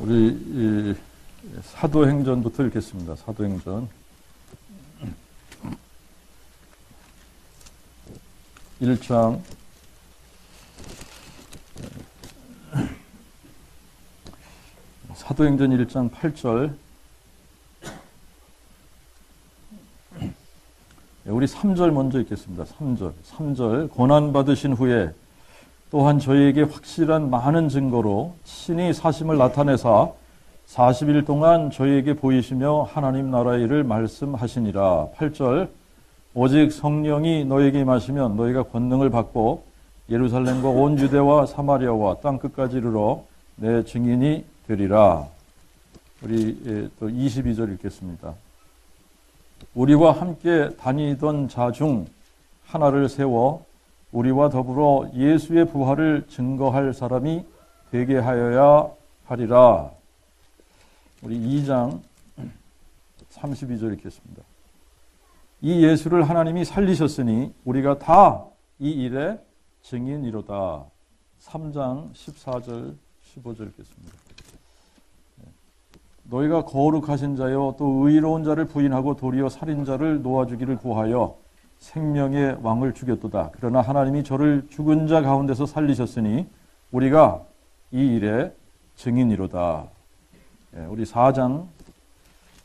우리 사도행전부터 읽겠습니다. 사도행전 1장 사도행전 1장 8절 우리 3절 먼저 읽겠습니다. 3절 고난받으신 후에 또한 저희에게 확실한 많은 증거로 친히 사심을 나타내사 40일 동안 저희에게 보이시며 하나님 나라의 일을 말씀하시니라. 8절 오직 성령이 너에게 임하시면 너희가 권능을 받고 예루살렘과 온 유대와 사마리아와 땅끝까지 이르러 내 증인이 되리라. 우리 또 22절 읽겠습니다. 우리와 함께 다니던 자 중 하나를 세워 우리와 더불어 예수의 부활을 증거할 사람이 되게 하여야 하리라. 우리 2장 32절 읽겠습니다. 이 예수를 하나님이 살리셨으니 우리가 다 이 일의 증인이로다. 3장 14절 15절 읽겠습니다. 너희가 거룩하신 자여 또 의로운 자를 부인하고 도리어 살인자를 놓아주기를 구하여 생명의 왕을 죽였도다. 그러나 하나님이 저를 죽은 자 가운데서 살리셨으니 우리가 이 일의 증인이로다. 우리 4장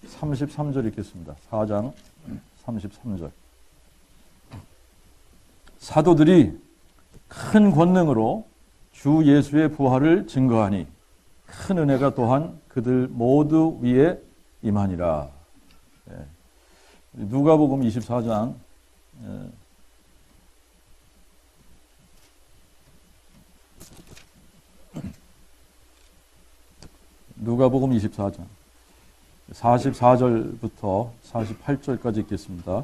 33절 읽겠습니다. 4장 33절 사도들이 큰 권능으로 주 예수의 부활을 증거하니 큰 은혜가 또한 그들 모두 위에 임하니라. 누가복음 24장 누가복음 24장 44절부터 48절까지 읽겠습니다.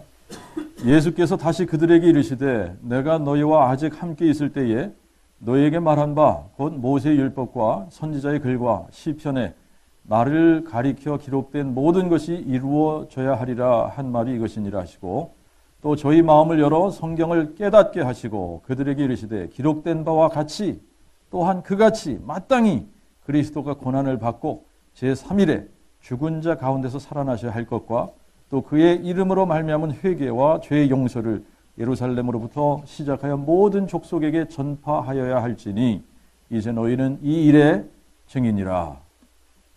예수께서 다시 그들에게 이르시되 내가 너희와 아직 함께 있을 때에 너희에게 말한 바 곧 모세의 율법과 선지자의 글과 시편에 나를 가리켜 기록된 모든 것이 이루어져야 하리라 한 말이 이것이니라 하시고 또 저희 마음을 열어 성경을 깨닫게 하시고 그들에게 이르시되 기록된 바와 같이 또한 그같이 마땅히 그리스도가 고난을 받고 제3일에 죽은 자 가운데서 살아나셔야 할 것과 또 그의 이름으로 말미암은 회개와 죄의 용서를 예루살렘으로부터 시작하여 모든 족속에게 전파하여야 할지니 이제 너희는 이 일의 증인이라.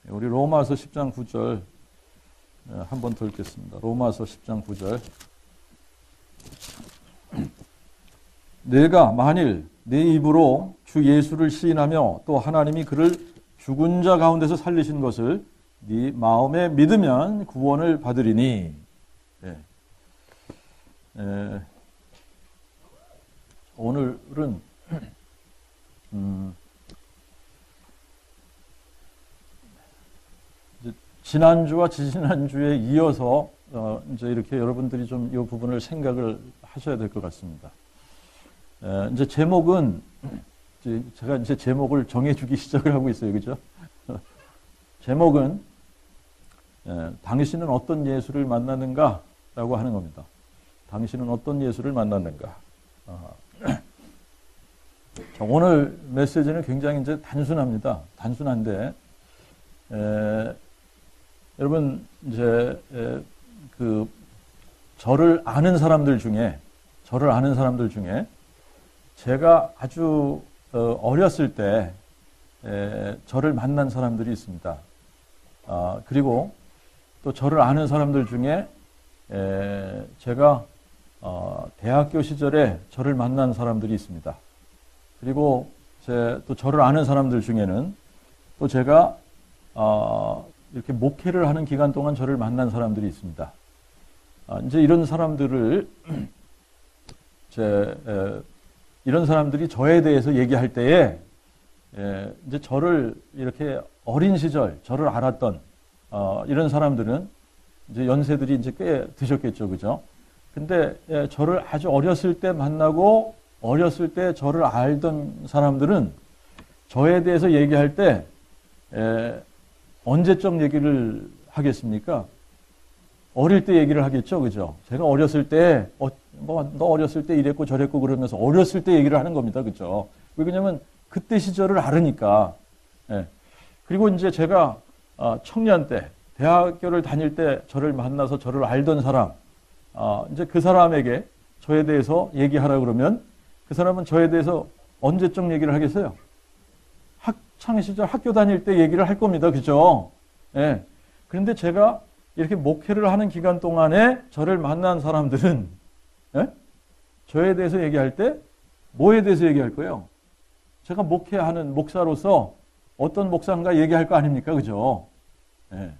우리 로마서 10장 9절 한 번 더 읽겠습니다. 로마서 10장 9절 내가 만일 내 입으로 주 예수를 시인하며 또 하나님이 그를 죽은 자 가운데서 살리신 것을 네 마음에 믿으면 구원을 받으리니. 오늘은 지난주와 지지난주에 이어서 이제 이렇게 여러분들이 좀 이 부분을 생각을 하셔야 될 것 같습니다. 이제 제목은 제가 이제 제목을 정해주기 시작을 하고 있어요, 그죠? 제목은 당신은 어떤 예수를 만나는가라고 하는 겁니다. 당신은 어떤 예수를 만났는가? 오늘 메시지는 굉장히 이제 단순합니다. 단순한데 여러분 이제 그 저를 아는 사람들 중에 제가 아주 어렸을 때 저를 만난 사람들이 있습니다. 그리고 또 저를 아는 사람들 중에 제가 대학교 시절에 저를 만난 사람들이 있습니다. 그리고 또 저를 아는 사람들 중에는 또 제가 이렇게 목회를 하는 기간 동안 저를 만난 사람들이 있습니다. 이제 이런 사람들을 이런 사람들이 저에 대해서 얘기할 때에 이제 저를 이렇게 어린 시절 저를 알았던 이런 사람들은 이제 연세들이 이제 꽤 드셨겠죠, 그죠? 근데 저를 아주 어렸을 때 만나고 어렸을 때 저를 알던 사람들은 저에 대해서 얘기할 때 언제적 얘기를 하겠습니까? 어릴 때 얘기를 하겠죠, 그죠? 제가 어렸을 때 너 어렸을 때 이랬고 저랬고 그러면서 어렸을 때 얘기를 하는 겁니다, 그죠? 왜냐면 그때 시절을 알으니까. 그리고 이제 제가 청년 때, 대학교를 다닐 때 저를 만나서 저를 알던 사람, 이제 그 사람에게 저에 대해서 얘기하라 그러면 그 사람은 저에 대해서 언제적 얘기를 하겠어요? 학창 시절 학교 다닐 때 얘기를 할 겁니다. 그죠? 예. 그런데 제가 이렇게 목회를 하는 기간 동안에 저를 만난 사람들은, 예? 저에 대해서 얘기할 때 뭐에 대해서 얘기할 거예요? 제가 목회하는 목사로서 어떤 목사인가 얘기할 거 아닙니까? 그죠? 예.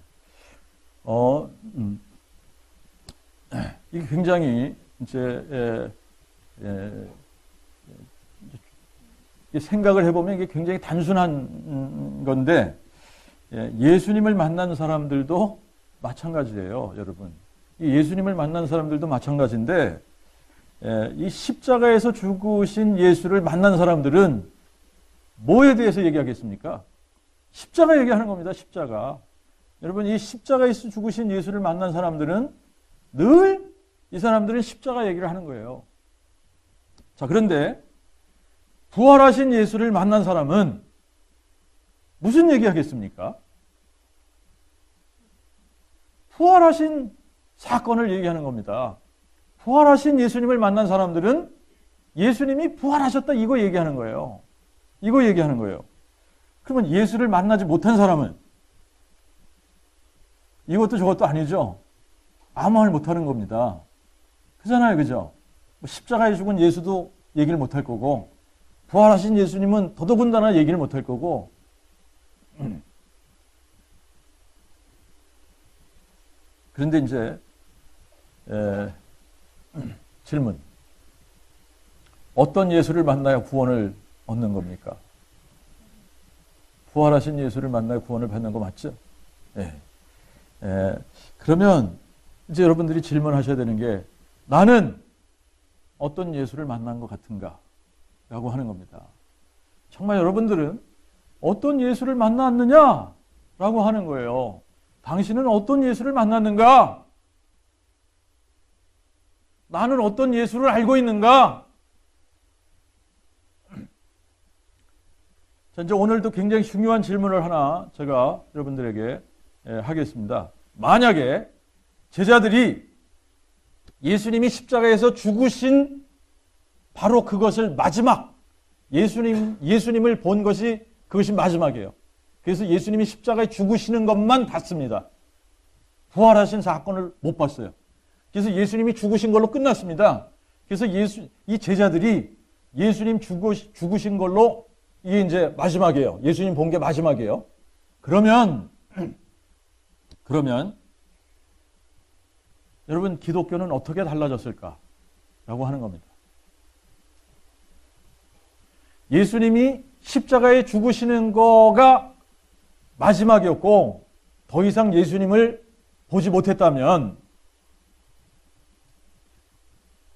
이게 굉장히 이제 생각을 해보면 이게 굉장히 단순한 건데, 예수님을 만난 사람들도 마찬가지예요, 여러분. 이 예수님을 만난 사람들도 마찬가지인데, 이 십자가에서 죽으신 예수를 만난 사람들은 뭐에 대해서 얘기하겠습니까? 십자가 얘기하는 겁니다, 십자가. 여러분, 이 십자가에서 죽으신 예수를 만난 사람들은 늘 이 사람들은 십자가 얘기를 하는 거예요. 자, 그런데 부활하신 예수를 만난 사람은 무슨 얘기하겠습니까? 부활하신 사건을 얘기하는 겁니다. 부활하신 예수님을 만난 사람들은 예수님이 부활하셨다 이거 얘기하는 거예요. 이거 얘기하는 거예요. 그러면 예수를 만나지 못한 사람은 이것도 저것도 아니죠. 아무 말 못하는 겁니다. 그잖아요, 그죠? 십자가에 죽은 예수도 얘기를 못할 거고, 부활하신 예수님은 더더군다나 얘기를 못할 거고. 그런데 이제 질문. 어떤 예수를 만나야 구원을 얻는 겁니까? 부활하신 예수를 만나야 구원을 받는 거 맞죠? 그러면 이제 여러분들이 질문하셔야 되는 게, 나는 어떤 예수를 만난 것 같은가? 라고 하는 겁니다. 정말 여러분들은 어떤 예수를 만났느냐? 라고 하는 거예요. 당신은 어떤 예수를 만났는가? 나는 어떤 예수를 알고 있는가? 자, 이제 오늘도 굉장히 중요한 질문을 하나 제가 여러분들에게 하겠습니다. 만약에 제자들이 예수님이 십자가에서 죽으신 바로 그것을 마지막, 예수님을 본 것이 그것이 마지막이에요. 그래서 예수님이 십자가에 죽으시는 것만 봤습니다. 부활하신 사건을 못 봤어요. 그래서 예수님이 죽으신 걸로 끝났습니다. 그래서 이 제자들이 예수님 죽으신 걸로 이게 이제 마지막이에요. 예수님 본 게 마지막이에요. 그러면 여러분, 기독교는 어떻게 달라졌을까? 라고 하는 겁니다. 예수님이 십자가에 죽으시는 거가 마지막이었고 더 이상 예수님을 보지 못했다면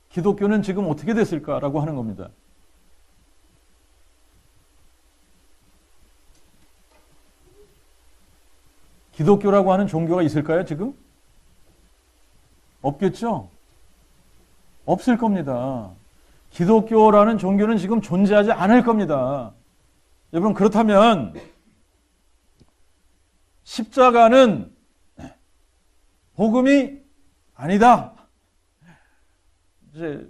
기독교는 지금 어떻게 됐을까라고 하는 겁니다. 기독교라고 하는 종교가 있을까요, 지금? 없겠죠? 없을 겁니다. 기독교라는 종교는 지금 존재하지 않을 겁니다. 여러분, 그렇다면 십자가는 복음이 아니다. 이제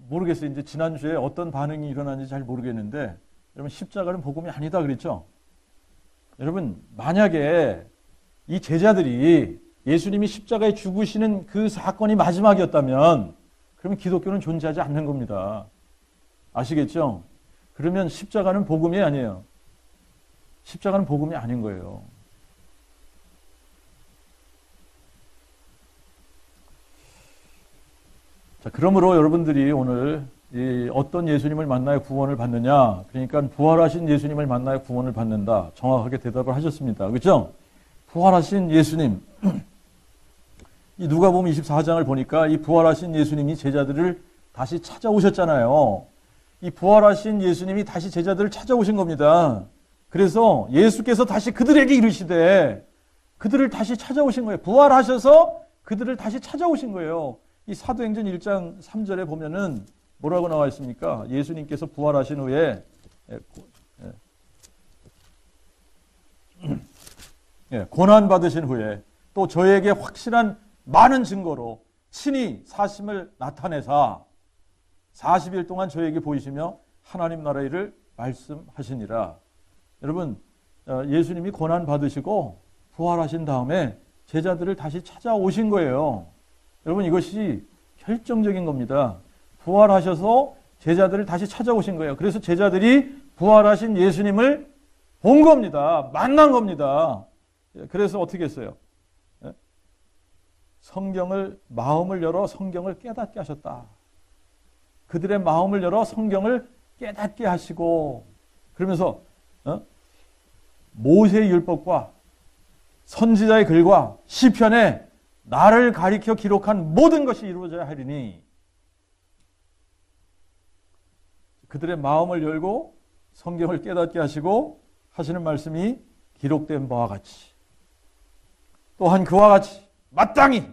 모르겠어요. 이제 지난주에 어떤 반응이 일어났는지 잘 모르겠는데, 여러분, 십자가는 복음이 아니다 그랬죠? 여러분, 만약에 이 제자들이 예수님이 십자가에 죽으시는 그 사건이 마지막이었다면 그러면 기독교는 존재하지 않는 겁니다. 아시겠죠? 그러면 십자가는 복음이 아니에요. 십자가는 복음이 아닌 거예요. 자, 그러므로 여러분들이 오늘 어떤 예수님을 만나야 구원을 받느냐? 그러니까 부활하신 예수님을 만나야 구원을 받는다. 정확하게 대답을 하셨습니다. 그렇죠? 부활하신 예수님. 이 누가복음 24장을 보니까 이 부활하신 예수님이 제자들을 다시 찾아오셨잖아요. 이 부활하신 예수님이 다시 제자들을 찾아오신 겁니다. 그래서 예수께서 다시 그들에게 이르시되 그들을 다시 찾아오신 거예요. 부활하셔서 그들을 다시 찾아오신 거예요. 이 사도행전 1장 3절에 보면은 뭐라고 나와 있습니까? 예수님께서 부활하신 후에 고난 받으신 후에 또 저에게 확실한 많은 증거로 친히 사심을 나타내사 40일 동안 저에게 보이시며 하나님 나라의 일을 말씀하시니라. 여러분, 예수님이 고난 받으시고 부활하신 다음에 제자들을 다시 찾아오신 거예요. 여러분, 이것이 결정적인 겁니다. 부활하셔서 제자들을 다시 찾아오신 거예요. 그래서 제자들이 부활하신 예수님을 본 겁니다. 만난 겁니다. 그래서 어떻게 했어요? 성경을, 마음을 열어 성경을 깨닫게 하셨다. 그들의 마음을 열어 성경을 깨닫게 하시고, 그러면서 모세의 율법과 선지자의 글과 시편에 나를 가리켜 기록한 모든 것이 이루어져야 하리니, 그들의 마음을 열고 성경을 깨닫게 하시고 하시는 말씀이 기록된 바와 같이, 또한 그와 같이 마땅히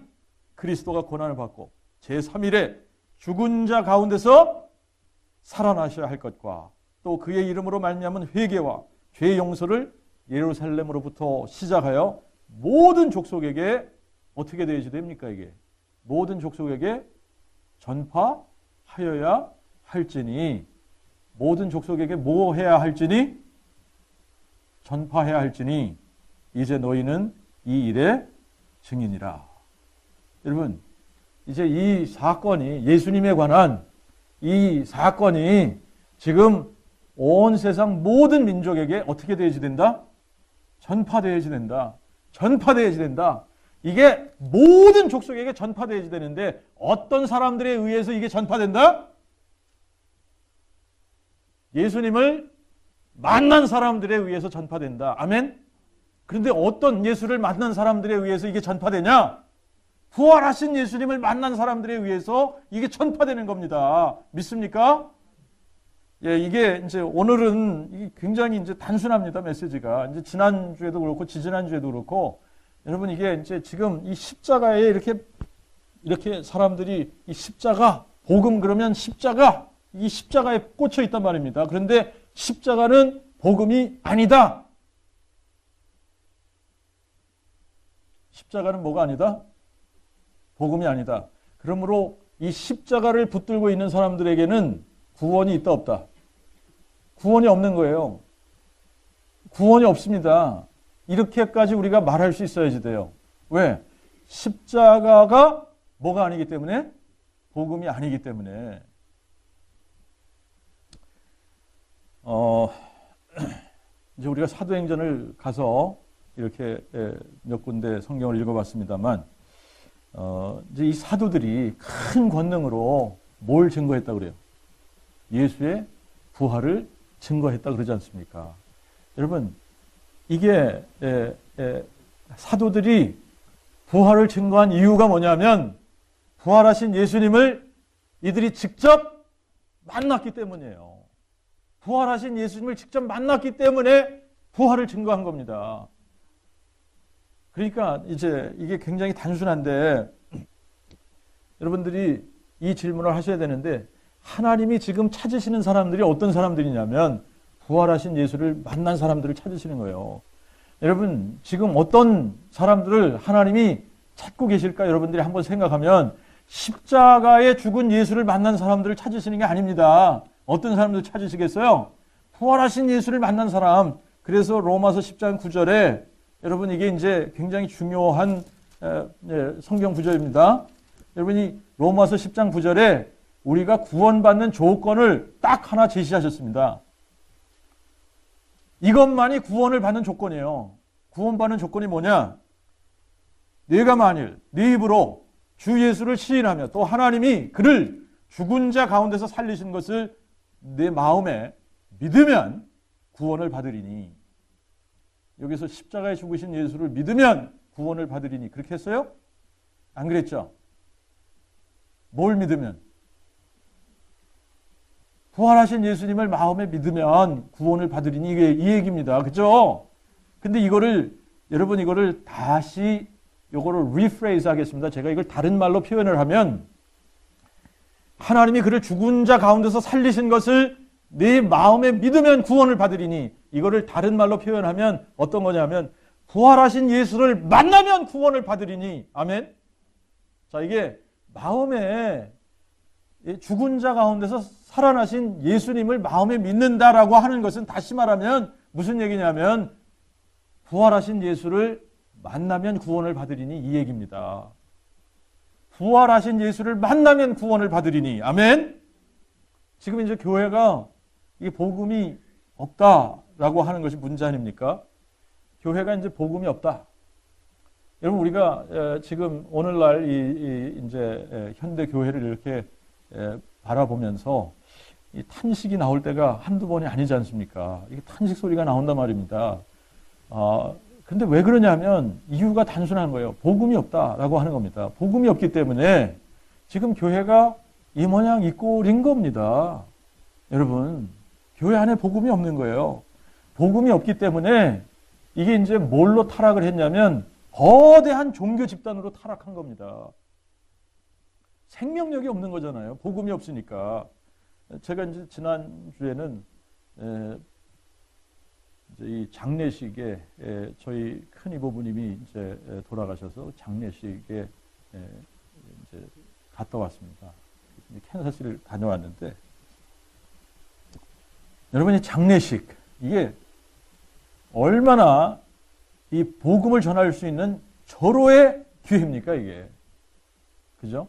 그리스도가 고난을 받고 제3일에 죽은 자 가운데서 살아나셔야 할 것과, 또 그의 이름으로 말미암은 회개와 죄 용서를 예루살렘으로부터 시작하여 모든 족속에게 어떻게 되어야 됩니까? 이게 모든 족속에게 전파하여야 할지니, 모든 족속에게 뭐 해야 할지니? 전파해야 할지니 이제 너희는 이 일의 증인이라. 여러분, 이제 이 사건이, 예수님에 관한 이 사건이 지금 온 세상 모든 민족에게 어떻게 되어야지 된다? 전파되어야지 된다. 전파되어야지 된다. 이게 모든 족속에게 전파되어야지 되는데 어떤 사람들에 의해서 이게 전파된다? 예수님을 만난 사람들에 의해서 전파된다. 아멘? 그런데 어떤 예수를 만난 사람들에 의해서 이게 전파되냐? 부활하신 예수님을 만난 사람들에 의해서 이게 전파되는 겁니다. 믿습니까? 예, 이게 이제 오늘은 이게 굉장히 이제 단순합니다. 메시지가. 이제 지난주에도 그렇고 지지난주에도 그렇고, 여러분, 이게 이제 지금 이 십자가에 이렇게 사람들이 이 십자가, 복음 그러면 십자가, 이 십자가에 꽂혀 있단 말입니다. 그런데 십자가는 복음이 아니다. 십자가는 뭐가 아니다? 복음이 아니다. 그러므로 이 십자가를 붙들고 있는 사람들에게는 구원이 있다 없다? 구원이 없는 거예요. 구원이 없습니다. 이렇게까지 우리가 말할 수 있어야지 돼요. 왜? 십자가가 뭐가 아니기 때문에? 복음이 아니기 때문에. 이제 우리가 사도행전을 가서 이렇게 몇 군데 성경을 읽어봤습니다만, 이제 이 사도들이 큰 권능으로 뭘 증거했다 그래요? 예수의 부활을 증거했다 그러지 않습니까? 여러분, 이게 사도들이 부활을 증거한 이유가 뭐냐면 부활하신 예수님을 이들이 직접 만났기 때문이에요. 부활하신 예수님을 직접 만났기 때문에 부활을 증거한 겁니다. 그러니까 이제 이게 굉장히 단순한데, 여러분들이 이 질문을 하셔야 되는데, 하나님이 지금 찾으시는 사람들이 어떤 사람들이냐면 부활하신 예수를 만난 사람들을 찾으시는 거예요. 여러분, 지금 어떤 사람들을 하나님이 찾고 계실까? 여러분들이 한번 생각하면 십자가에 죽은 예수를 만난 사람들을 찾으시는 게 아닙니다. 어떤 사람들 찾으시겠어요? 부활하신 예수를 만난 사람. 그래서 로마서 10장 9절에, 여러분, 이게 이제 굉장히 중요한 성경 구절입니다. 여러분이 로마서 10장 9절에 우리가 구원받는 조건을 딱 하나 제시하셨습니다. 이것만이 구원을 받는 조건이에요. 구원받는 조건이 뭐냐? 네가 만일 네 입으로 주 예수를 시인하며 또 하나님이 그를 죽은 자 가운데서 살리신 것을 내 마음에 믿으면 구원을 받으리니. 여기서 십자가에 죽으신 예수를 믿으면 구원을 받으리니. 그렇게 했어요? 안 그랬죠? 뭘 믿으면? 부활하신 예수님을 마음에 믿으면 구원을 받으리니, 이게 이 얘기입니다. 그죠? 근데 여러분 이거를 다시 요거를 리프레이즈 하겠습니다. 제가 이걸 다른 말로 표현을 하면, 하나님이 그를 죽은 자 가운데서 살리신 것을 네 마음에 믿으면 구원을 받으리니, 이거를 다른 말로 표현하면 어떤 거냐면, 부활하신 예수를 만나면 구원을 받으리니. 아멘. 자, 이게 마음에 죽은 자 가운데서 살아나신 예수님을 마음에 믿는다라고 하는 것은 다시 말하면 무슨 얘기냐면 부활하신 예수를 만나면 구원을 받으리니 이 얘기입니다. 부활하신 예수를 만나면 구원을 받으리니. 아멘. 지금 이제 교회가 이게 복음이 없다라고 하는 것이 문제 아닙니까? 교회가 이제 복음이 없다. 여러분 우리가 지금 오늘날 이제 현대 교회를 이렇게 바라보면서 이 탄식이 나올 때가 한두 번이 아니지 않습니까? 이게 탄식 소리가 나온단 말입니다. 근데 왜 그러냐면 이유가 단순한 거예요. 복음이 없다라고 하는 겁니다. 복음이 없기 때문에 지금 교회가 이 모양 이 꼴인 겁니다. 여러분, 교회 안에 복음이 없는 거예요. 복음이 없기 때문에 이게 이제 뭘로 타락을 했냐면 거대한 종교 집단으로 타락한 겁니다. 생명력이 없는 거잖아요. 복음이 없으니까. 제가 이제 지난주에는 이제 이 장례식에 저희 큰 이모부님이 이제 돌아가셔서 장례식에 이제 갔다 왔습니다. 캔사스를 다녀왔는데 여러분이 장례식 이게 얼마나 이 복음을 전할 수 있는 절호의 기회입니까 이게. 그죠?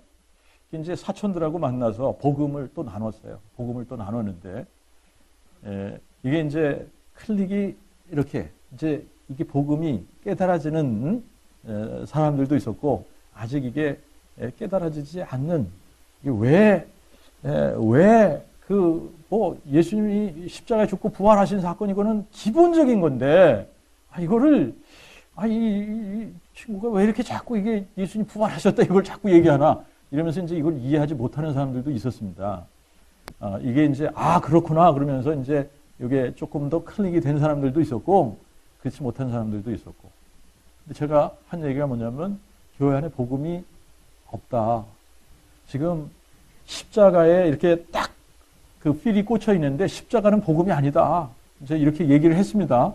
이제 사촌들하고 만나서 복음을 또 나눴어요. 복음을 또 나눴는데 이게 이제 클릭이 이렇게 이제 이게 복음이 깨달아지는 사람들도 있었고 아직 이게 깨달아지지 않는 이게 왜 뭐 예수님이 십자가에 죽고 부활하신 사건 이거는 기본적인 건데 이거를 이 친구가 왜 이렇게 자꾸 이게 예수님 부활하셨다 이걸 자꾸 얘기하나 이러면서 이제 이걸 이해하지 못하는 사람들도 있었습니다. 이게 이제 그렇구나 그러면서 이제 이게 조금 더 클릭이 된 사람들도 있었고 그렇지 못한 사람들도 있었고. 근데 제가 한 얘기가 뭐냐면 교회 안에 복음이 없다. 지금 십자가에 이렇게 딱 그 필이 꽂혀 있는데 십자가는 복음이 아니다. 이제 이렇게 얘기를 했습니다.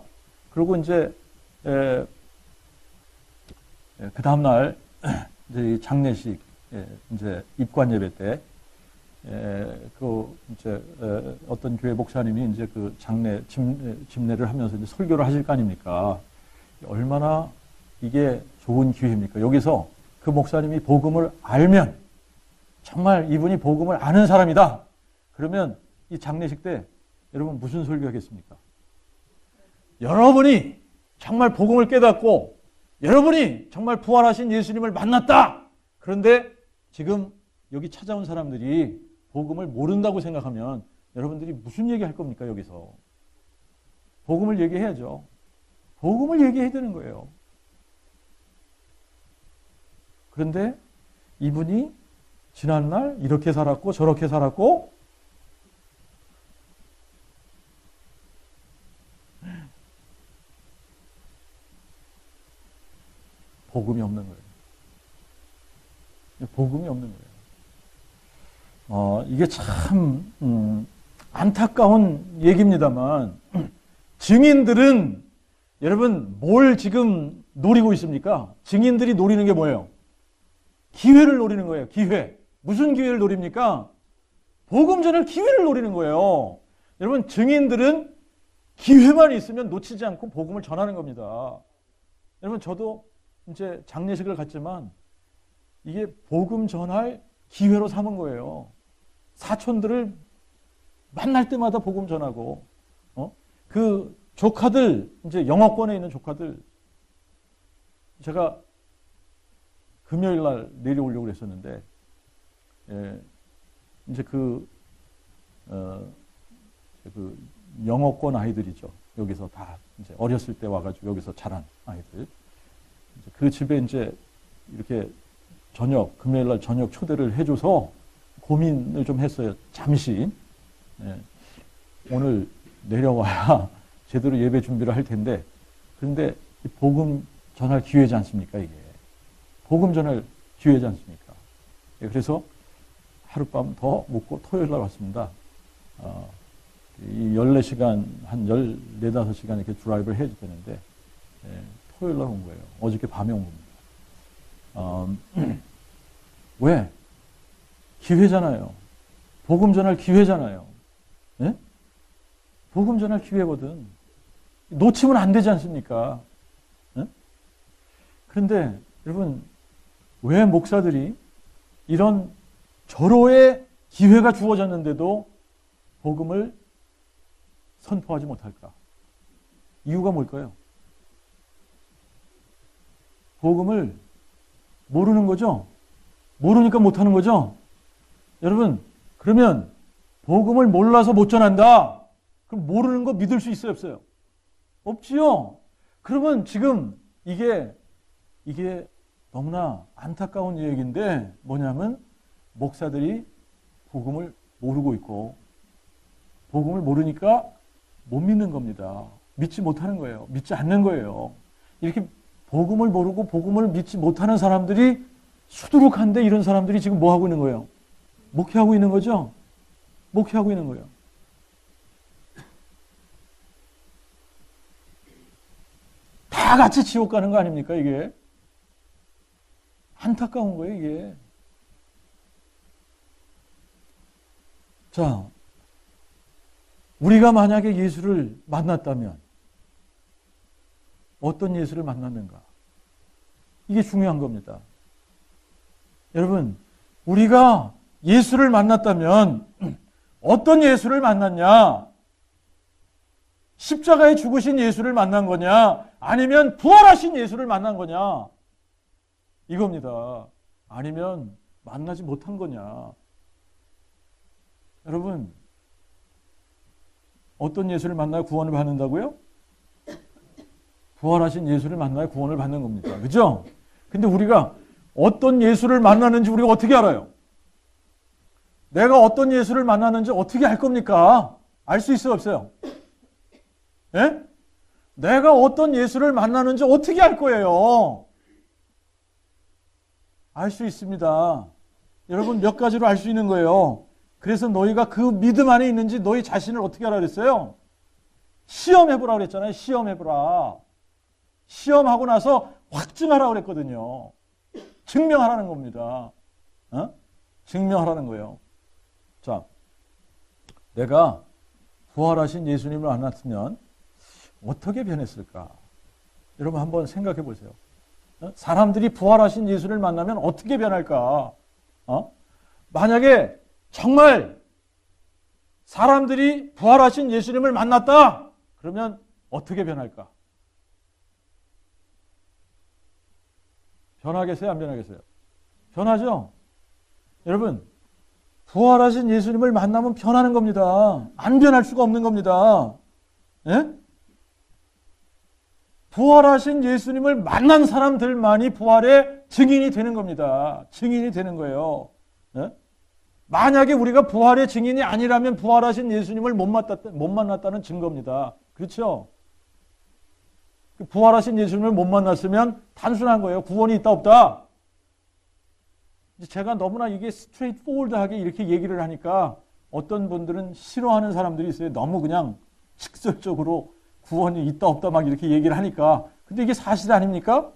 그리고 이제 그 다음 날 이제 장례식 이제 입관 예배 때 그 이제 어떤 교회 목사님이 이제 그 장례 집례를 하면서 이제 설교를 하실 거 아닙니까? 얼마나 이게 좋은 기회입니까? 여기서 그 목사님이 복음을 알면 정말 이분이 복음을 아는 사람이다. 그러면 이 장례식 때 여러분 무슨 설교하겠습니까? 여러분이 정말 복음을 깨닫고 여러분이 정말 부활하신 예수님을 만났다. 그런데 지금 여기 찾아온 사람들이 복음을 모른다고 생각하면 여러분들이 무슨 얘기할 겁니까? 여기서 복음을 얘기해야죠. 복음을 얘기해야 되는 거예요. 그런데 이분이 지난날 이렇게 살았고 저렇게 살았고 복음이 없는 거예요. 복음이 없는 거예요. 이게 참 안타까운 얘기입니다만 증인들은 여러분 뭘 지금 노리고 있습니까? 증인들이 노리는 게 뭐예요? 기회를 노리는 거예요. 기회. 무슨 기회를 노립니까? 복음 전할 기회를 노리는 거예요. 여러분 증인들은 기회만 있으면 놓치지 않고 복음을 전하는 겁니다. 여러분 저도 이제 장례식을 갔지만 이게 복음 전할 기회로 삼은 거예요. 사촌들을 만날 때마다 복음 전하고 그 조카들 이제 영어권에 있는 조카들 제가 금요일 날 내려오려고 했었는데 이제 그 영어권 아이들이죠. 여기서 다 이제 어렸을 때 와가지고 여기서 자란 아이들. 그 집에 이제 이렇게 금요일 날 저녁 초대를 해줘서 고민을 좀 했어요. 잠시. 오늘 내려와야 제대로 예배 준비를 할 텐데. 그런데 복음 전할 기회지 않습니까, 이게. 복음 전할 기회지 않습니까. 그래서 하룻밤 더 묵고 토요일 날 왔습니다. 이 14시간, 한 14, 5시간 이렇게 드라이브를 해야 되는데, 토요일 날 온 거예요. 어저께 밤에 온 겁니다. 왜? 기회잖아요. 복음 전할 기회잖아요. 예? 복음 전할 기회거든. 놓치면 안 되지 않습니까? 예? 그런데 여러분, 왜 목사들이 이런 절호의 기회가 주어졌는데도 복음을 선포하지 못할까? 이유가 뭘까요? 복음을 모르는 거죠? 모르니까 못하는 거죠? 여러분, 그러면 복음을 몰라서 못 전한다? 그럼 모르는 거 믿을 수 있어요, 없어요? 없지요? 그러면 지금 이게 너무나 안타까운 얘기인데 뭐냐면 목사들이 복음을 모르고 있고 복음을 모르니까 못 믿는 겁니다. 믿지 못하는 거예요. 믿지 않는 거예요. 이렇게 복음을 모르고 복음을 믿지 못하는 사람들이 수두룩한데 이런 사람들이 지금 뭐 하고 있는 거예요? 목회하고 있는 거죠? 목회하고 있는 거예요. 다 같이 지옥 가는 거 아닙니까, 이게? 안타까운 거예요, 이게. 자, 우리가 만약에 예수를 만났다면 어떤 예수를 만났는가? 이게 중요한 겁니다. 여러분, 우리가 예수를 만났다면 어떤 예수를 만났냐? 십자가에 죽으신 예수를 만난 거냐? 아니면 부활하신 예수를 만난 거냐? 이겁니다. 아니면 만나지 못한 거냐? 여러분, 어떤 예수를 만나야 구원을 받는다고요? 부활하신 예수를 만나야 구원을 받는 겁니다. 그죠? 근데 우리가 어떤 예수를 만나는지 우리가 어떻게 알아요? 내가 어떤 예수를 만나는지 어떻게 알 겁니까? 알 수 있어요, 없어요? 예? 내가 어떤 예수를 만나는지 어떻게 알 거예요? 알 수 있습니다. 여러분, 몇 가지로 알 수 있는 거예요. 그래서 너희가 그 믿음 안에 있는지 너희 자신을 어떻게 하라 그랬어요? 시험해보라 그랬잖아요. 시험해보라. 시험하고 나서 확증하라 그랬거든요. 증명하라는 겁니다. 어? 증명하라는 거예요. 자, 내가 부활하신 예수님을 만났으면 어떻게 변했을까? 여러분 한번 생각해 보세요. 사람들이 부활하신 예수를 만나면 어떻게 변할까? 만약에 정말 사람들이 부활하신 예수님을 만났다? 그러면 어떻게 변할까? 변하겠어요? 안 변하겠어요? 변하죠? 여러분, 부활하신 예수님을 만나면 변하는 겁니다. 안 변할 수가 없는 겁니다. 예? 부활하신 예수님을 만난 사람들만이 부활의 증인이 되는 겁니다. 증인이 되는 거예요. 예? 만약에 우리가 부활의 증인이 아니라면 부활하신 예수님을 못 만났다는 증거입니다. 그렇죠? 부활하신 예수님을 못 만났으면 단순한 거예요. 구원이 있다 없다. 제가 너무나 이게 스트레이트 포워드하게 이렇게 얘기를 하니까 어떤 분들은 싫어하는 사람들이 있어요. 너무 그냥 직설적으로 구원이 있다 없다 막 이렇게 얘기를 하니까. 근데 이게 사실 아닙니까?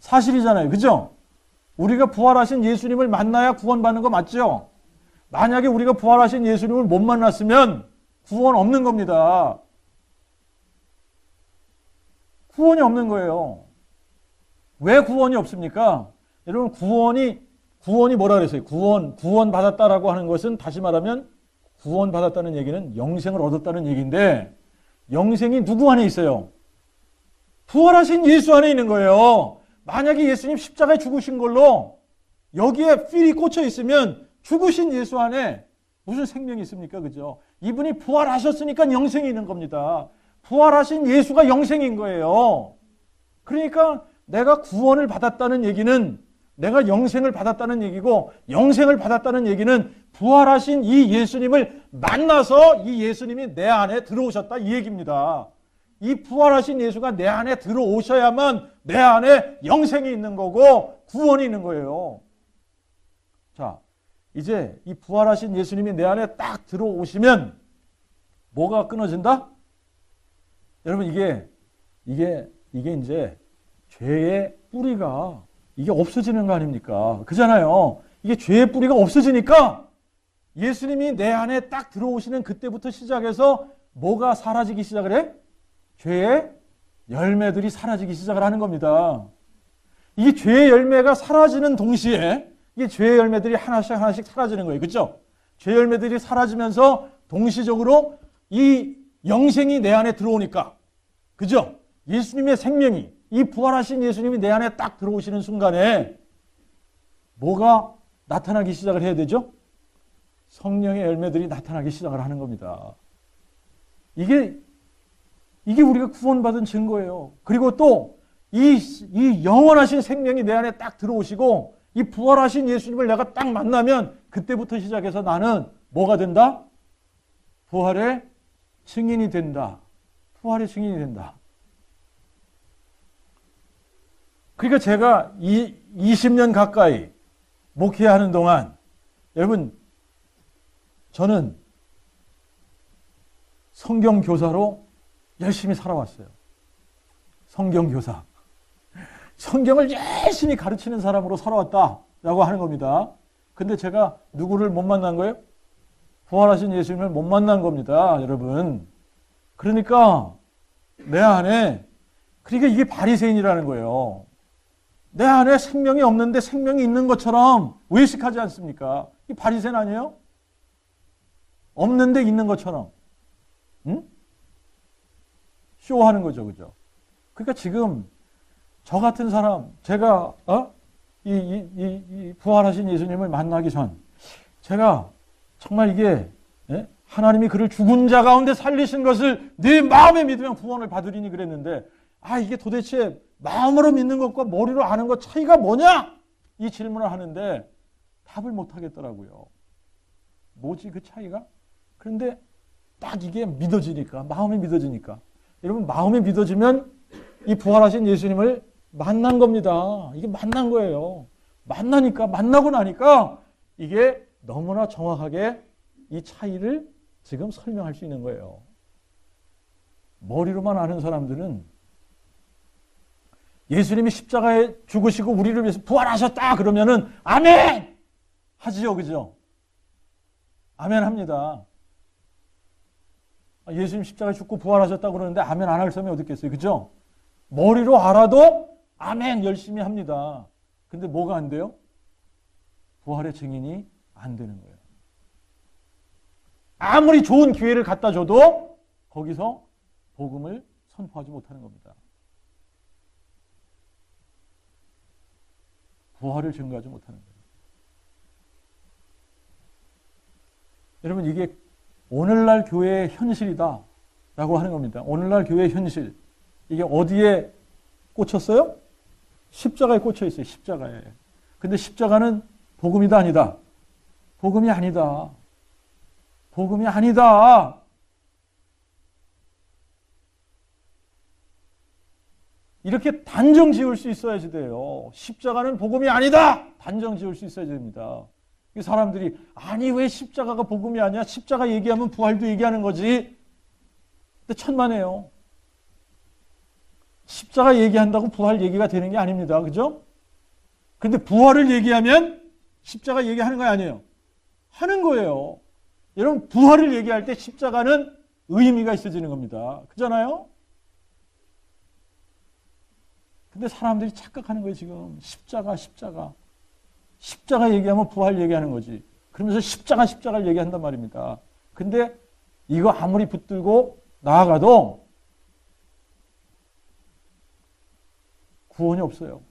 사실이잖아요. 그죠? 우리가 부활하신 예수님을 만나야 구원받는 거 맞죠? 만약에 우리가 부활하신 예수님을 못 만났으면 구원 없는 겁니다. 구원이 없는 거예요. 왜 구원이 없습니까? 여러분, 구원이 뭐라 그랬어요? 구원 받았다라고 하는 것은 다시 말하면 구원 받았다는 얘기는 영생을 얻었다는 얘기인데 영생이 누구 안에 있어요? 부활하신 예수 안에 있는 거예요. 만약에 예수님 십자가에 죽으신 걸로 여기에 필이 꽂혀 있으면 죽으신 예수 안에 무슨 생명이 있습니까? 그죠? 이분이 부활하셨으니까 영생이 있는 겁니다. 부활하신 예수가 영생인 거예요. 그러니까 내가 구원을 받았다는 얘기는 내가 영생을 받았다는 얘기고 영생을 받았다는 얘기는 부활하신 이 예수님을 만나서 이 예수님이 내 안에 들어오셨다 이 얘기입니다. 이 부활하신 예수가 내 안에 들어오셔야만 내 안에 영생이 있는 거고 구원이 있는 거예요. 자, 이제 이 부활하신 예수님이 내 안에 딱 들어오시면 뭐가 끊어진다? 여러분 이게 이제 죄의 뿌리가 이게 없어지는 거 아닙니까? 그잖아요. 이게 죄의 뿌리가 없어지니까 예수님이 내 안에 딱 들어오시는 그때부터 시작해서 뭐가 사라지기 시작을 해? 죄의 열매들이 사라지기 시작을 하는 겁니다. 이게 죄의 열매가 사라지는 동시에 이게 죄의 열매들이 하나씩 하나씩 사라지는 거예요. 그렇죠? 죄의 열매들이 사라지면서 동시적으로 이 영생이 내 안에 들어오니까, 그죠? 예수님의 생명이, 이 부활하신 예수님이 내 안에 딱 들어오시는 순간에 뭐가 나타나기 시작을 해야 되죠? 성령의 열매들이 나타나기 시작을 하는 겁니다. 이게 우리가 구원받은 증거예요. 그리고 또 이 영원하신 생명이 내 안에 딱 들어오시고 이 부활하신 예수님을 내가 딱 만나면 그때부터 시작해서 나는 뭐가 된다? 부활의 증인이 된다. 부활의 증인이 된다. 그러니까 제가 20년 가까이 목회하는 동안 여러분 저는 성경교사로 열심히 살아왔어요. 성경교사. 성경을 열심히 가르치는 사람으로 살아왔다라고 하는 겁니다. 근데 제가 누구를 못 만난 거예요? 부활하신 예수님을 못 만난 겁니다, 여러분. 그러니까 내 안에, 그러니까 이게 바리새인이라는 거예요. 내 안에 생명이 없는데 생명이 있는 것처럼 외식하지 않습니까? 이 바리새인 아니에요? 없는데 있는 것처럼. 응? 쇼하는 거죠, 그죠? 그러니까 지금 저 같은 사람, 제가 이 부활하신 예수님을 만나기 전, 제가 정말 이게 하나님이 그를 죽은 자 가운데 살리신 것을 네 마음에 믿으면 구원을 받으리니 그랬는데, 이게 도대체 마음으로 믿는 것과 머리로 아는 것 차이가 뭐냐? 이 질문을 하는데 답을 못 하겠더라고요. 뭐지 그 차이가? 그런데 딱 이게 믿어지니까, 마음이 믿어지니까. 여러분, 마음이 믿어지면 이 부활하신 예수님을 만난 겁니다. 이게 만난 거예요. 만나고 나니까 이게 너무나 정확하게 이 차이를 지금 설명할 수 있는 거예요. 머리로만 아는 사람들은 예수님이 십자가에 죽으시고 우리를 위해서 부활하셨다 그러면은 아멘! 하지요, 그죠? 아멘 합니다. 예수님 십자가에 죽고 부활하셨다고 그러는데 아멘 안 할 사람이 어디 있겠어요, 그죠? 머리로 알아도 아멘 열심히 합니다. 근데 뭐가 안 돼요? 부활의 증인이 안 되는 거예요. 아무리 좋은 기회를 갖다 줘도 거기서 복음을 선포하지 못하는 겁니다. 부활을 증거하지 못하는 거예요. 여러분, 이게 오늘날 교회의 현실이다 라고 하는 겁니다. 오늘날 교회의 현실. 이게 어디에 꽂혔어요? 십자가에 꽂혀 있어요. 십자가에. 근데 십자가는 복음이다 아니다? 복음이 아니다. 복음이 아니다. 이렇게 단정 지을 수 있어야지 돼요. 십자가는 복음이 아니다. 단정 지을 수 있어야 됩니다. 사람들이 아니 왜 십자가가 복음이 아니야? 십자가 얘기하면 부활도 얘기하는 거지. 근데 천만에요. 십자가 얘기한다고 부활 얘기가 되는 게 아닙니다. 그죠? 근데 부활을 얘기하면 십자가 얘기하는 거 아니에요. 하는 거예요. 여러분, 부활을 얘기할 때 십자가는 의미가 있어지는 겁니다. 그잖아요? 근데 사람들이 착각하는 거예요, 지금. 십자가 얘기하면 부활 얘기하는 거지. 그러면서 십자가를 얘기한단 말입니다. 근데 이거 아무리 붙들고 나아가도 구원이 없어요.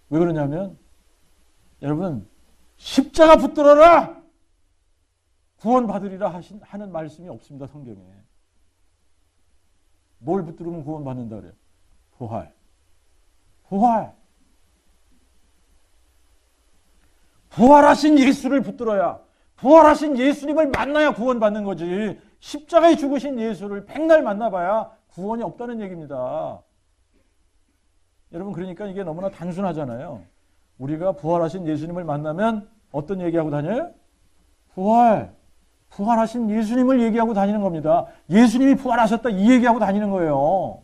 왜 그러냐면 여러분, 십자가 붙들어라! 구원 받으리라 하는 말씀이 없습니다, 성경에. 뭘 붙들으면 구원 받는다 그래요? 부활하신 예수를 붙들어야, 부활하신 예수님을 만나야 구원 받는 거지. 십자가에 죽으신 예수를 백날 만나봐야 구원이 없다는 얘기입니다. 여러분, 그러니까 이게 너무나 단순하잖아요. 우리가 부활하신 예수님을 만나면 어떤 얘기하고 다녀요? 부활하신 예수님을 얘기하고 다니는 겁니다. 예수님이 부활하셨다 이 얘기하고 다니는 거예요.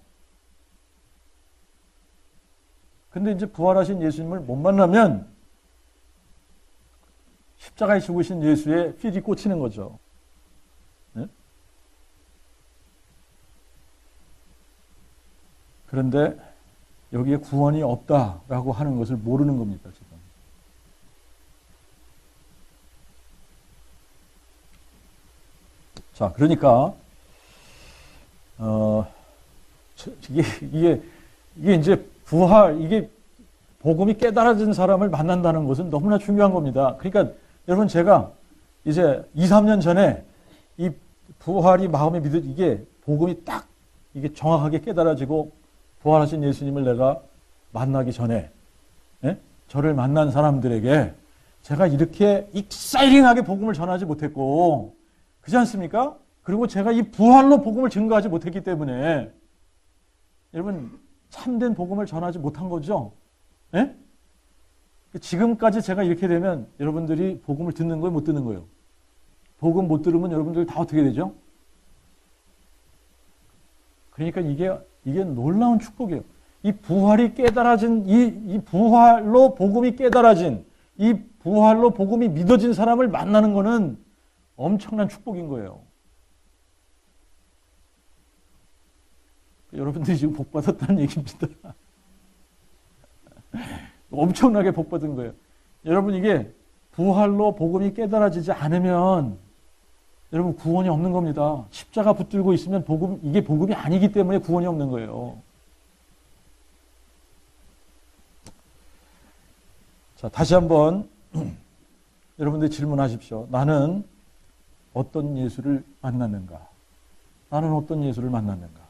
근데 이제 부활하신 예수님을 못 만나면 십자가에 죽으신 예수의 필이 꽂히는 거죠. 네? 그런데 여기에 구원이 없다라고 하는 것을 모르는 겁니다, 지금. 자, 그러니까 이게 이제 이게 복음이 깨달아진 사람을 만난다는 것은 너무나 중요한 겁니다. 그러니까 여러분, 제가 이제 2, 3년 전에 이 부활이 마음에 이게 복음이 딱 이게 정확하게 깨달아지고 부활하신 예수님을 내가 만나기 전에, 예? 저를 만난 사람들에게 제가 이렇게 익사이링하게 복음을 전하지 못했고, 그렇지 않습니까? 그리고 제가 이 부활로 복음을 증거하지 못했기 때문에 여러분, 참된 복음을 전하지 못한 거죠. 예? 지금까지 제가 이렇게 되면 여러분들이 복음을 듣는 거예요, 못 듣는 거예요? 복음 못 들으면 여러분들 다 어떻게 되죠? 그러니까 이게 놀라운 축복이에요. 이 부활이 깨달아진, 이 부활로 복음이 깨달아진, 이 부활로 복음이 믿어진 사람을 만나는 거는 엄청난 축복인 거예요. 여러분들이 지금 복 받았다는 얘기입니다. 엄청나게 복 받은 거예요. 여러분, 이게 부활로 복음이 깨달아지지 않으면 여러분 구원이 없는 겁니다. 십자가 붙들고 있으면 이게 복음이 아니기 때문에 구원이 없는 거예요. 자, 다시 한번 여러분들 질문하십시오. 나는 어떤 예수를 만났는가? 나는 어떤 예수를 만났는가?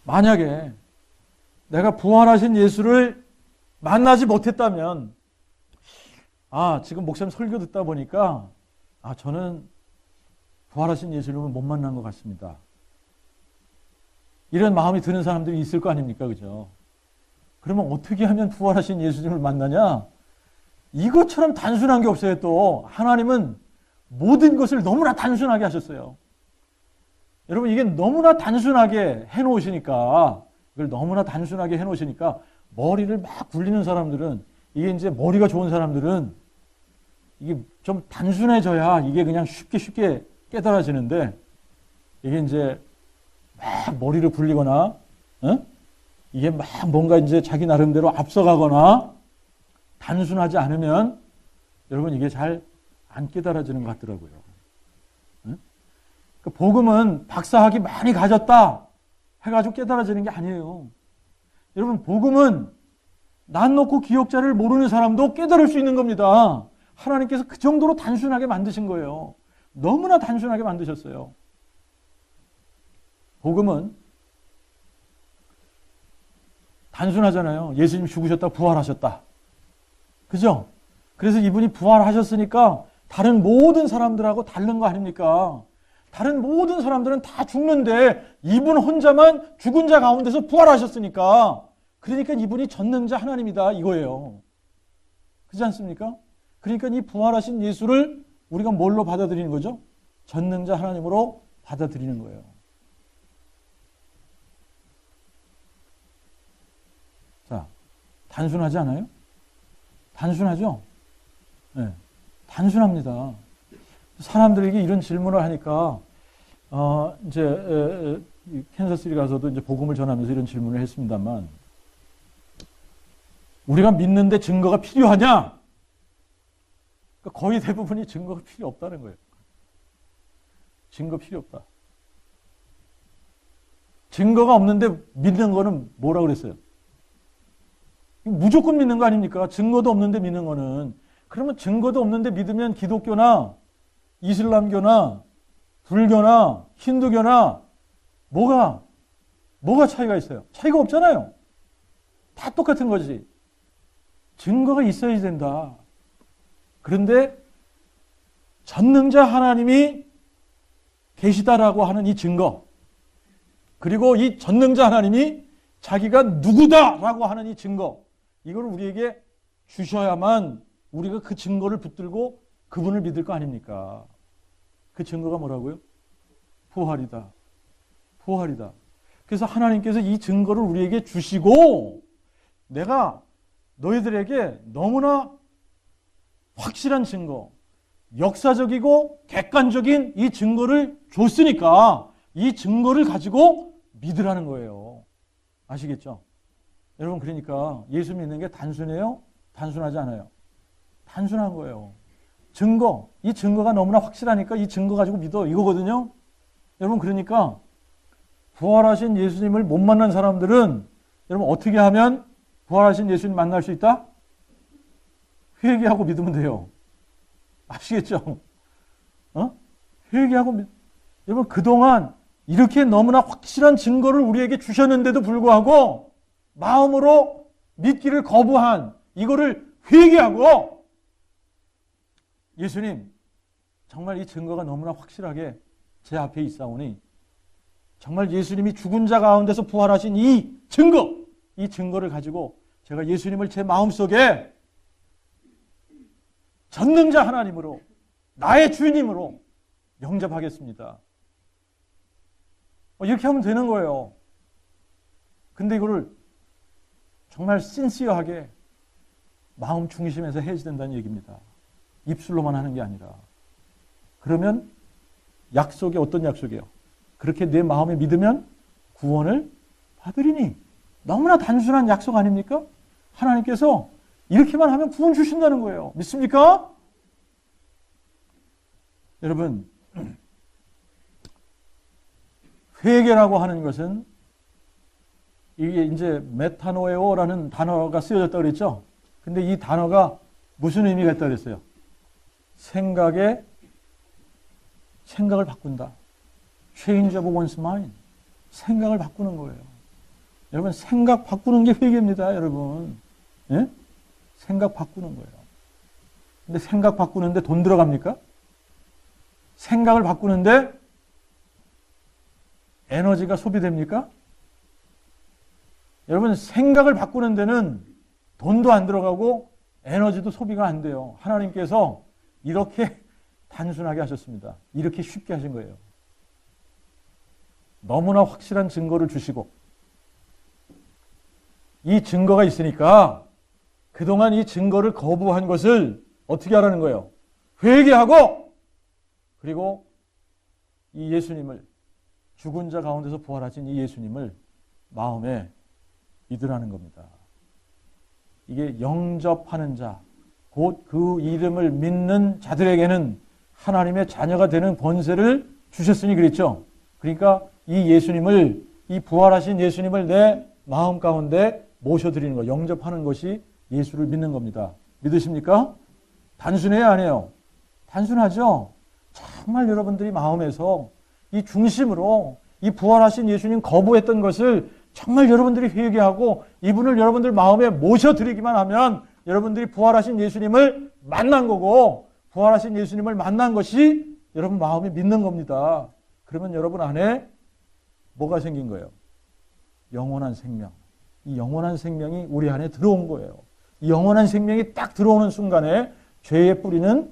만약에 내가 부활하신 예수를 만나지 못했다면, 지금 목사님 설교 듣다 보니까, 저는 부활하신 예수를 못 만난 것 같습니다. 이런 마음이 드는 사람들이 있을 거 아닙니까? 그죠? 그러면 어떻게 하면 부활하신 예수님을 만나냐? 이것처럼 단순한 게 없어요. 또 하나님은 모든 것을 너무나 단순하게 하셨어요. 여러분, 이게 너무나 단순하게 해놓으시니까, 이걸 너무나 단순하게 해놓으시니까 머리를 막 굴리는 사람들은, 이게 이제 머리가 좋은 사람들은 이게 좀 단순해져야 이게 그냥 쉽게 깨달아지는데, 이게 이제 막 머리를 굴리거나, 이게 막 뭔가 이제 자기 나름대로 앞서가거나 단순하지 않으면 여러분 이게 잘 안 깨달아지는 것 같더라고요. 그 복음은 박사학위 많이 가졌다 해가지고 깨달아지는 게 아니에요. 여러분, 복음은 난 놓고 기억자를 모르는 사람도 깨달을 수 있는 겁니다. 하나님께서 그 정도로 단순하게 만드신 거예요. 너무나 단순하게 만드셨어요. 복음은 단순하잖아요. 예수님 죽으셨다, 부활하셨다. 그죠? 그래서 이분이 부활하셨으니까 다른 모든 사람들하고 다른 거 아닙니까? 다른 모든 사람들은 다 죽는데 이분 혼자만 죽은 자 가운데서 부활하셨으니까, 그러니까 이분이 전능자 하나님이다 이거예요. 그렇지 않습니까? 그러니까 이 부활하신 예수를 우리가 뭘로 받아들이는 거죠? 전능자 하나님으로 받아들이는 거예요. 자, 단순하지 않아요? 단순하죠? 네, 단순합니다. 사람들에게 이런 질문을 하니까, 이제, 캔사스리 가서도 이제 복음을 전하면서 이런 질문을 했습니다만, 우리가 믿는데 증거가 필요하냐? 그러니까 거의 대부분이 증거가 필요 없다는 거예요. 증거 필요 없다. 증거가 없는데 믿는 거는 뭐라 그랬어요? 무조건 믿는 거 아닙니까? 증거도 없는데 믿는 거는. 그러면 증거도 없는데 믿으면 기독교나 이슬람교나 불교나 힌두교나 뭐가 차이가 있어요? 차이가 없잖아요. 다 똑같은 거지. 증거가 있어야 된다. 그런데 전능자 하나님이 계시다라고 하는 이 증거, 그리고 이 전능자 하나님이 자기가 누구다라고 하는 이 증거, 이걸 우리에게 주셔야만 우리가 그 증거를 붙들고 그분을 믿을 거 아닙니까? 그 증거가 뭐라고요? 부활이다. 부활이다. 그래서 하나님께서 이 증거를 우리에게 주시고 내가 너희들에게 너무나 확실한 증거, 역사적이고 객관적인 이 증거를 줬으니까 이 증거를 가지고 믿으라는 거예요. 아시겠죠? 여러분, 그러니까 예수 믿는 게 단순해요? 단순하지 않아요. 단순한 거예요. 증거, 이 증거가 너무나 확실하니까 이 증거 가지고 믿어, 이거거든요. 여러분, 그러니까 부활하신 예수님을 못 만난 사람들은 여러분 어떻게 하면 부활하신 예수님 만날 수 있다? 회개하고 믿으면 돼요. 아시겠죠? 회개하고 여러분, 그동안 이렇게 너무나 확실한 증거를 우리에게 주셨는데도 불구하고 마음으로 믿기를 거부한 이거를 회개하고 예수님, 정말 이 증거가 너무나 확실하게 제 앞에 있사오니 정말 예수님이 죽은 자 가운데서 부활하신 이 증거를 가지고 제가 예수님을 제 마음속에 전능자 하나님으로, 나의 주님으로 영접하겠습니다. 이렇게 하면 되는 거예요. 근데 이거를 정말 신시어하게 마음 중심에서 해야 된다는 얘기입니다. 입술로만 하는 게 아니라. 그러면 약속이 어떤 약속이에요? 그렇게 내 마음에 믿으면 구원을 받으리니. 너무나 단순한 약속 아닙니까? 하나님께서 이렇게만 하면 구원 주신다는 거예요. 믿습니까? 여러분, 회개라고 하는 것은 이게 이제 메타노에오라는 단어가 쓰여졌다고 그랬죠? 근데 이 단어가 무슨 의미가 있다고 그랬어요? 생각을 바꾼다. Change of one's mind. 생각을 바꾸는 거예요. 여러분, 생각 바꾸는 게 회개입니다, 여러분. 예? 생각 바꾸는 거예요. 근데 생각 바꾸는데 돈 들어갑니까? 생각을 바꾸는데 에너지가 소비됩니까? 여러분, 생각을 바꾸는 데는 돈도 안 들어가고 에너지도 소비가 안 돼요. 하나님께서 이렇게 단순하게 하셨습니다. 이렇게 쉽게 하신 거예요. 너무나 확실한 증거를 주시고 이 증거가 있으니까 그동안 이 증거를 거부한 것을 어떻게 하라는 거예요? 회개하고 그리고 이 예수님을, 죽은 자 가운데서 부활하신 이 예수님을 마음에 믿으라는 겁니다. 이게 영접하는 자, 곧 그 이름을 믿는 자들에게는 하나님의 자녀가 되는 권세를 주셨으니 그랬죠. 그러니까 이 예수님을, 이 부활하신 예수님을 내 마음 가운데 모셔드리는 것, 영접하는 것이 예수를 믿는 겁니다. 믿으십니까? 단순해요, 안 해요? 단순하죠? 정말 여러분들이 마음에서 이 중심으로 이 부활하신 예수님 거부했던 것을 정말 여러분들이 회개하고 이분을 여러분들 마음에 모셔드리기만 하면 여러분들이 부활하신 예수님을 만난 거고 부활하신 예수님을 만난 것이 여러분 마음에 믿는 겁니다. 그러면 여러분 안에 뭐가 생긴 거예요? 영원한 생명. 이 영원한 생명이 우리 안에 들어온 거예요. 이 영원한 생명이 딱 들어오는 순간에 죄의 뿌리는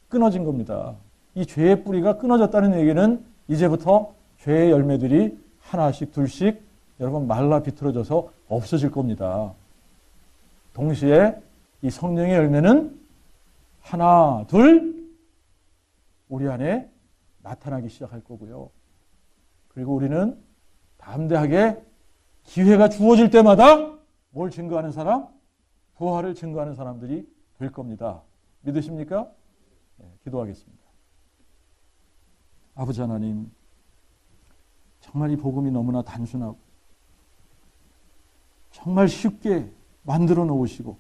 끊어진 겁니다. 이 죄의 뿌리가 끊어졌다는 얘기는 이제부터 죄의 열매들이 하나씩 둘씩 여러분 말라 비틀어져서 없어질 겁니다. 동시에 이 성령의 열매는 하나, 둘 우리 안에 나타나기 시작할 거고요. 그리고 우리는 담대하게 기회가 주어질 때마다 뭘 증거하는 사람? 부활을 증거하는 사람들이 될 겁니다. 믿으십니까? 네, 기도하겠습니다. 아버지 하나님, 정말 이 복음이 너무나 단순하고 정말 쉽게 만들어 놓으시고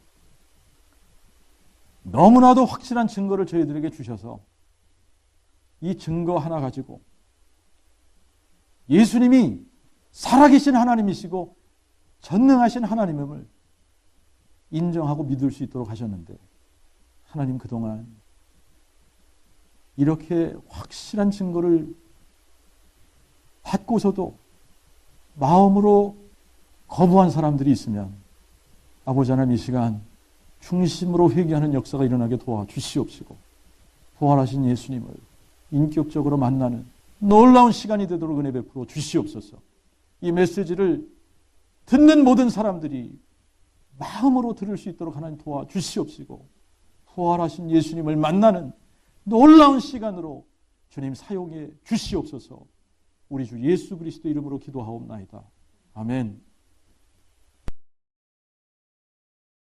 너무나도 확실한 증거를 저희들에게 주셔서 이 증거 하나 가지고 예수님이 살아계신 하나님이시고 전능하신 하나님임을 인정하고 믿을 수 있도록 하셨는데 하나님 그동안 이렇게 확실한 증거를 받고서도 마음으로 거부한 사람들이 있으면 아버지 하나님 이 시간 중심으로 회개하는 역사가 일어나게 도와주시옵시고 부활하신 예수님을 인격적으로 만나는 놀라운 시간이 되도록 은혜 베풀어 주시옵소서. 이 메시지를 듣는 모든 사람들이 마음으로 들을 수 있도록 하나님 도와 주시옵시고, 부활하신 예수님을 만나는 놀라운 시간으로 주님 사용해 주시옵소서. 우리 주 예수 그리스도 이름으로 기도하옵나이다. 아멘.